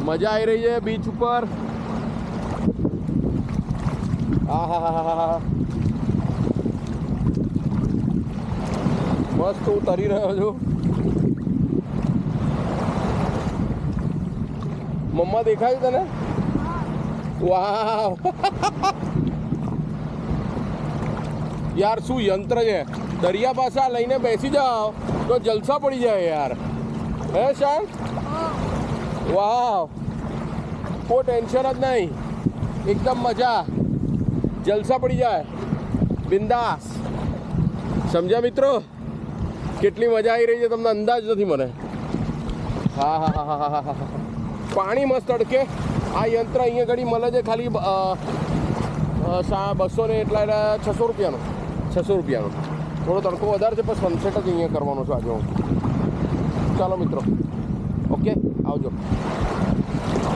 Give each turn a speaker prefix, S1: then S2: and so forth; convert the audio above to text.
S1: મજા આવી રહી છે બીચ ઉપર. હા હા હા હા હા, મસ્ત હું તરી રહ્યો છું. મમ્મા દેખાય તને? વાવ યાર શું યંત્ર છે. દરિયા પાસે આ લઈને બેસી જાઓ તો જલસા પડી જાય યાર. હે શાંત? વાવ, કોઈ ટેન્શન જ નહીં, એકદમ મજા, જલસા પડી જાય, બિંદાસ. સમજ્યા મિત્રો? કેટલી મજા આવી રહી છે તમને અંદાજ નથી મને. હા હા હા હા હા હા, પાણી મસ્ત તડકે. આ યંત્ર અહીંયા ઘડી મળે છે ખાલી 200 ને એટલા 600 રૂપિયાનું. 600 રૂપિયાનું. થોડો તડકો વધારે છે પણ સનસેટ જ અહીંયા કરવાનો છે આજે હું. ચાલો મિત્રો, ઓકે, આવજો.